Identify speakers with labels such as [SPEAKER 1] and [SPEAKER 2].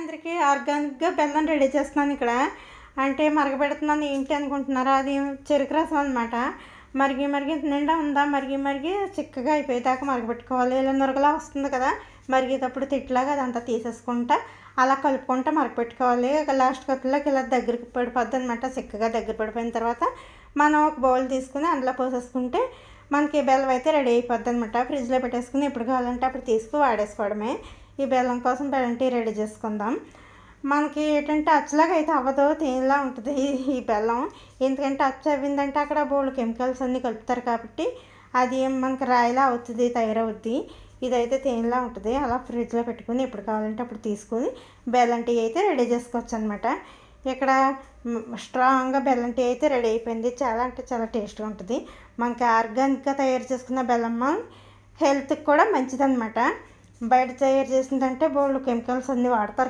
[SPEAKER 1] అందరికీ ఆర్గానిక్గా బెల్లం రెడీ చేస్తున్నాను ఇక్కడ. అంటే మరగబెడుతున్నాను ఏంటి అనుకుంటున్నారా? అది చెరుకు రసం అనమాట. మరిగి మరిగి నిండా ఉందా, మరిగి మరిగి చిక్కగా అయిపోయేదాకా మరగబెట్టుకోవాలి. ఇలా నురగలా వస్తుంది కదా, మరిగేటప్పుడు తిట్లాగా అదంతా తీసేసుకుంటా అలా కలుపుకుంటా మరగపెట్టుకోవాలి. లాస్ట్ కప్పులోకి ఇలా దగ్గరికి పడిపోద్ది అనమాట. చిక్కగా దగ్గర పడిపోయిన తర్వాత మనం ఒక బౌల్ తీసుకుని అందులో పోసేసుకుంటే మనకి బెల్లం అయితే రెడీ అయిపోద్ది అనమాట. ఫ్రిడ్జ్లో పెట్టేసుకుని ఎప్పుడు కావాలంటే అప్పుడు తీసుకు వాడేసుకోవడమే. ఈ బెల్లం కోసం బెల్లం టీ రెడీ చేసుకుందాం. మనకి ఏంటంటే అచ్చలాగా అయితే అవ్వదు, తేనెలా ఉంటుంది ఈ బెల్లం. ఎందుకంటే అచ్చు అవ్విందంటే అక్కడ బోల్డ్ కెమికల్స్ అన్నీ కలుపుతారు కాబట్టి అది మనకి రాయిలా అవుతుంది, తయారవుద్ది. ఇదైతే తేనెలా ఉంటుంది. అలా ఫ్రిడ్జ్లో పెట్టుకుని ఎప్పుడు కావాలంటే అప్పుడు తీసుకుని బెల్లం టీ అయితే రెడీ చేసుకోవచ్చు అనమాట. ఇక్కడ స్ట్రాంగ్గా బెల్లం టీ అయితే రెడీ అయిపోయింది. చాలా అంటే చాలా టేస్ట్గా ఉంటుంది. మనకి ఆర్గానిక్గా తయారు చేసుకున్న బెల్లం హెల్త్కి కూడా మంచిదన్నమాట. బయట తయారు చేసిందంటే బోల్డ్ కెమికల్స్ అన్నీ వాడతారు.